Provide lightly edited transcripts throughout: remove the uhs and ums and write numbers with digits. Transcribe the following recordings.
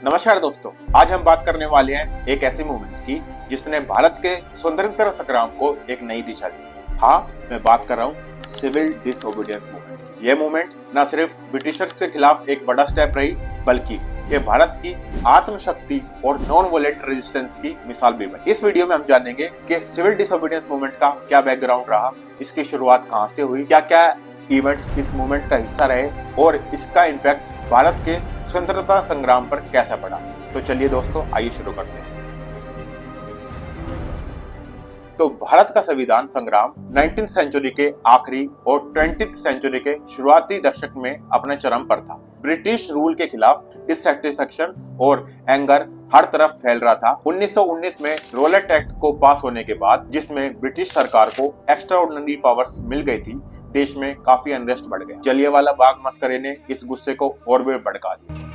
नमस्कार दोस्तों, आज हम बात करने वाले हैं एक ऐसी मूवमेंट की जिसने भारत के स्वतंत्रता संग्राम को एक नई दिशा दी। हाँ, मैं बात कर रहा हूँ सिविल डिसोबीडियंस मूवमेंट की। यह मूवमेंट न सिर्फ ब्रिटिशर्स के खिलाफ एक बड़ा स्टेप रही, बल्कि ये भारत की आत्मशक्ति और नॉन वोलेंट रेजिस्टेंस की मिसाल भी बनी। इस वीडियो में हम जानेंगे कि सिविल डिसोबीडियंस मूवमेंट का क्या बैकग्राउंड रहा, इसकी शुरुआत कहाँ से हुई, क्या क्या इवेंट्स इस मूवमेंट का हिस्सा रहे और इसका इम्पैक्ट भारत के स्वतंत्रता संग्राम पर कैसा पड़ा। तो चलिए दोस्तों, आइए शुरू करते हैं। तो भारत का संविधान संग्राम 19th सेंचुरी के आखिरी और 20th सेंचुरी के शुरुआती दशक में अपने चरम पर था। ब्रिटिश रूल के खिलाफ डिससैटिस्फैक्शन और एंगर हर तरफ फैल रहा था। 1919 में रोलेट एक्ट को पास होने के बाद, जिसमें ब्रिटिश सरकार को एक्स्ट्राऑर्डिनरी पावर्स मिल गई थी, देश में काफी अनरेस्ट बढ़ गया। जलियांवाला बाग मस्करे ने इस गुस्से को और भी भड़का दिया।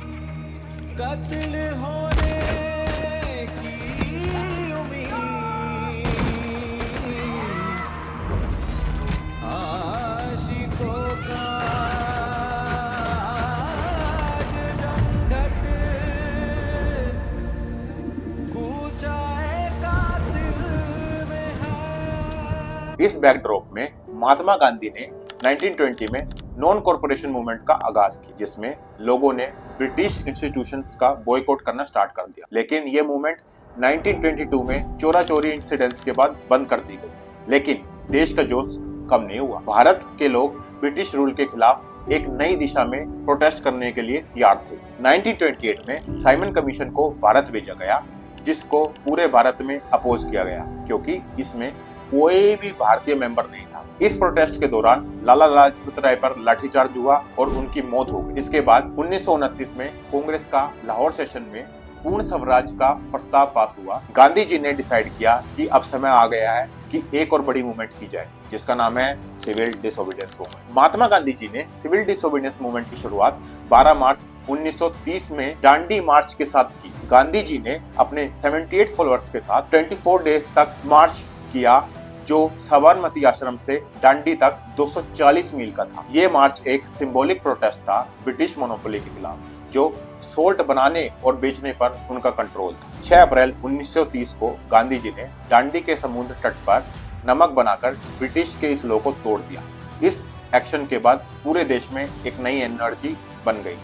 इस बैकड्रॉप में महात्मा गांधी ने 1920 में नॉन कॉरपोरेशन मूवमेंट का आगाज किया, जिसमें लोगों ने ब्रिटिश इंस्टीट्यूशंस का बॉयकॉट करना स्टार्ट कर दिया। लेकिन ये मूवमेंट 1922 में चोरा चोरी इंसिडेंट्स के बाद बंद कर दी गई। लेकिन देश का जोश कम नहीं हुआ। भारत के लोग ब्रिटिश रूल के खिलाफ एक नई दिशा में प्रोटेस्ट करने के लिए तैयार थे। 1928 में साइमन कमीशन को भारत भेजा गया, जिसको पूरे भारत में अपोज किया गया, क्योंकि इसमें कोई भी भारतीय मेंबर नहीं था। इस प्रोटेस्ट के दौरान लाला लाजपत राय पर लाठीचार्ज हुआ और उनकी मौत हो गई। इसके बाद 1929 में कांग्रेस का लाहौर सेशन में पूर्ण स्वराज का प्रस्ताव पास हुआ। गांधी जी ने डिसाइड किया कि अब समय आ गया है कि एक और बड़ी मूवमेंट की जाए, जिसका नाम है civil disobedience movement. Mahatma Gandhi ji ने सिविल डिसोबीडियंस मूवमेंट की शुरुआत 12 मार्च 1930 में डांडी मार्च के साथ की। गांधी जी ने अपने 78 फॉलोअर्स के साथ 24 डेज तक मार्च किया, जो साबरमती आश्रम से डांडी तक 240 मील का था। ये मार्च एक सिंबॉलिक प्रोटेस्ट था ब्रिटिश मोनोपोली के खिलाफ, जो सोल्ट बनाने और बेचने पर उनका कंट्रोल था। 6 अप्रैल 1930 को गांधी जी ने डांडी के समुद्र तट पर नमक बनाकर ब्रिटिश के इस लॉ को तोड़ दिया। इस एक्शन के बाद पूरे देश में एक नई एनर्जी बन गई।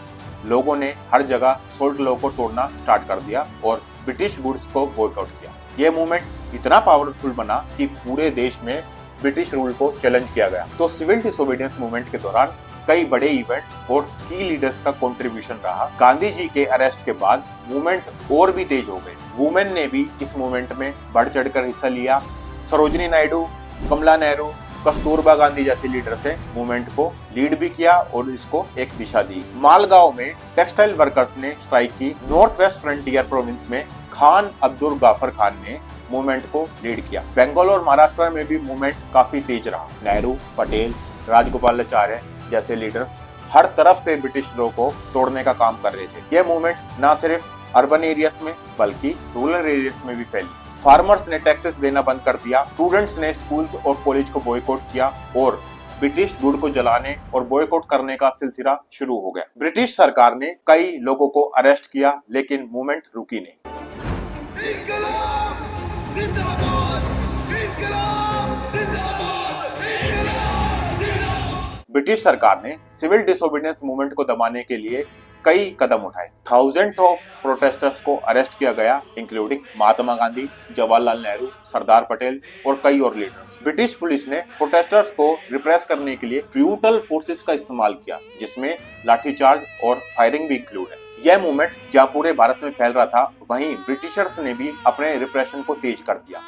लोगों ने हर जगह सोल्ट लॉ को तोड़ना स्टार्ट कर दिया और ब्रिटिश गुड्स को बॉयकॉट किया। यह मूवमेंट इतना पावरफुल बना कि पूरे देश में ब्रिटिश रूल को चैलेंज किया गया। तो सिविल डिसोबीडियंस मूवमेंट के दौरान कई बड़े इवेंट्स और की लीडर्स का कंट्रीब्यूशन रहा। गांधी जी के अरेस्ट के बाद मूवमेंट और भी तेज हो गई। वुमेन ने भी इस मूवमेंट में बढ़ चढ़कर हिस्सा लिया। सरोजिनी नायडू, कमला नेहरू, कस्तूरबा गांधी जैसे लीडर थे, मूवमेंट को लीड भी किया और इसको एक दिशा दी। मालगांव में टेक्सटाइल वर्कर्स ने स्ट्राइक की। नॉर्थ वेस्ट फ्रंटियर प्रोविंस में खान अब्दुल गाफर खान ने मूवमेंट को लीड किया। बंगाल और महाराष्ट्र में भी मूवमेंट काफी तेज रहा। नेहरू, पटेल, राजगोपालाचार्य जैसे लीडर्स हर तरफ से ब्रिटिश लॉ को तोड़ने का काम कर रहे थे। यह मूवमेंट न सिर्फ अर्बन एरियाज में बल्कि रूरल एरियाज में भी फैली। फार्मर्स ने टैक्सेस देना बंद कर दिया। स्टूडेंट्स ने स्कूल्स और कॉलेज को बॉयकॉट किया और ब्रिटिश गुड को जलाने और बॉयकॉट करने का सिलसिला शुरू हो गया। ब्रिटिश सरकार ने कई लोगों को अरेस्ट किया, लेकिन मूवमेंट रुकी नहीं। ब्रिटिश सरकार ने सिविल डिसोबीडियंस मूवमेंट को दबाने के लिए कई कदम उठाए। थाउजेंड ऑफ प्रोटेस्टर्स को अरेस्ट किया गया, इंक्लूडिंग महात्मा गांधी, जवाहरलाल नेहरू, सरदार पटेल और कई और लीडर्स। ब्रिटिश पुलिस ने प्रोटेस्टर्स को रिप्रेस करने के लिए ब्रूटल फोर्सेस का इस्तेमाल किया, जिसमें लाठीचार्ज और फायरिंग भी इंक्लूड है। यह मूवमेंट जहां पूरे भारत में फैल रहा था, वहीं ब्रिटिशर्स ने भी अपने रिप्रेशन को तेज कर दिया।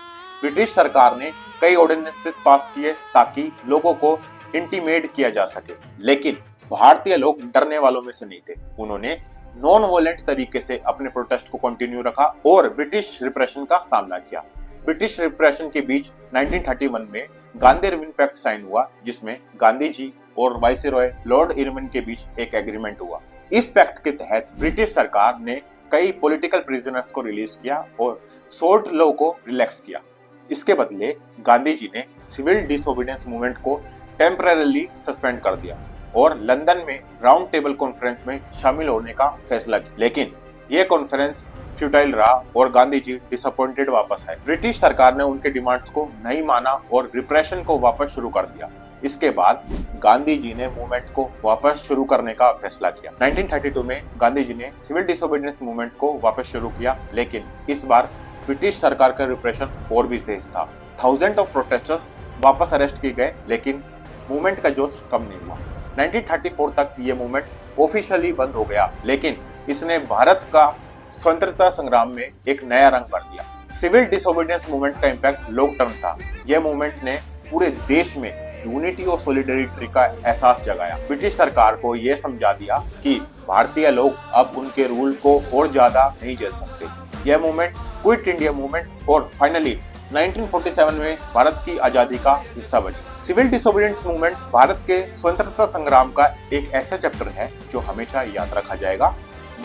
ब्रिटिश सरकार ने कई ऑर्डिनेंसेस पास किए ताकि लोगों को इंटीमेट किया जा सके, लेकिन भारतीय लोग डरने वालों में से नहीं थे। उन्होंने नॉन वोलेंट तरीके से अपने प्रोटेस्ट को कंटिन्यू रखा और ब्रिटिश रिप्रेशन का सामना किया। ब्रिटिश रिप्रेशन के बीच 1931 में गांधी इरविन पैक्ट साइन हुआ, जिसमें गांधी जी और वाइसरॉय लॉर्ड इरविन के बीच एक एग्रीमेंट हुआ। इस पैक्ट के तहत ब्रिटिश सरकार ने कई पॉलिटिकल प्रिजनर्स को रिलीज किया और सोल्ट लॉ को रिलैक्स किया। इसके बदले गांधी जी ने सिविल डिसोबीडियंस मूवमेंट को टेम्पररीली सस्पेंड कर दिया और लंदन में राउंड टेबल कॉन्फ्रेंस में शामिल होने का फैसला किया। लेकिन ये कॉन्फ्रेंस फ्यूटाइल रहा और गांधी जी डिसअपॉइंटेड वापस आए। ब्रिटिश सरकार ने उनके डिमांड्स को नहीं माना और रिप्रेशन को वापस शुरू कर दिया। इसके बाद गांधी जी ने मूवमेंट को वापस शुरू करने का फैसला किया। 1932 में गांधी जी ने सिविल डिसोबीडियंस मूवमेंट को वापस शुरू किया, लेकिन इस बार ब्रिटिश सरकार का रिप्रेशन और भी तेज था। थाउजेंड ऑफ प्रोटेस्टर्स वापस अरेस्ट किए गए, लेकिन मूवमेंट का जोश कम नहीं हुआ। 1934 तक ये मूवमेंट ऑफिशियली बंद हो गया, लेकिन इसने भारत का स्वतंत्रता संग्राम में एक नया रंग भर दिया। सिविल डिसोबीडियंस मूवमेंट का इम्पैक्ट लॉन्ग टर्म था। यह मूवमेंट ने पूरे देश में यूनिटी और सॉलिडेरिटी का एहसास जगाया। ब्रिटिश सरकार को यह समझा दिया कि भारतीय लोग अब उनके रूल को और ज्यादा नहीं झेल सकते। यह मूवमेंट क्विट इंडिया मूवमेंट और फाइनली 1947 में भारत की आजादी का हिस्सा बनी। सिविल डिसोबीडियंस मूवमेंट भारत के स्वतंत्रता संग्राम का एक ऐसा चैप्टर है जो हमेशा याद रखा जाएगा।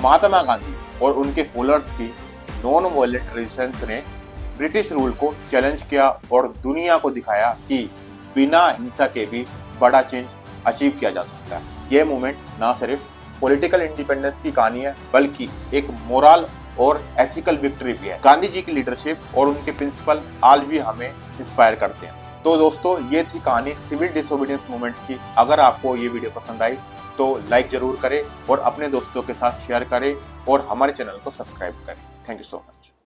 महात्मा गांधी और उनके फॉलोअर्स की नॉन वायलेंट रेजिस्टेंस ने ब्रिटिश रूल को चैलेंज किया और दुनिया को दिखाया कि बिना हिंसा के भी बड़ा चेंज अचीव किया जा सकता है। यह मूवमेंट ना सिर्फ पॉलिटिकल इंडिपेंडेंस की कहानी है, बल्कि एक मोरल और एथिकल विक्ट्री भी है। गांधी जी की लीडरशिप और उनके प्रिंसिपल आज भी हमें इंस्पायर करते हैं। तो दोस्तों, ये थी कहानी सिविल डिसोबीडियंस मूवमेंट की। अगर आपको ये वीडियो पसंद आई तो लाइक जरूर करें और अपने दोस्तों के साथ शेयर करें और हमारे चैनल को सब्सक्राइब करें। Thank you so much.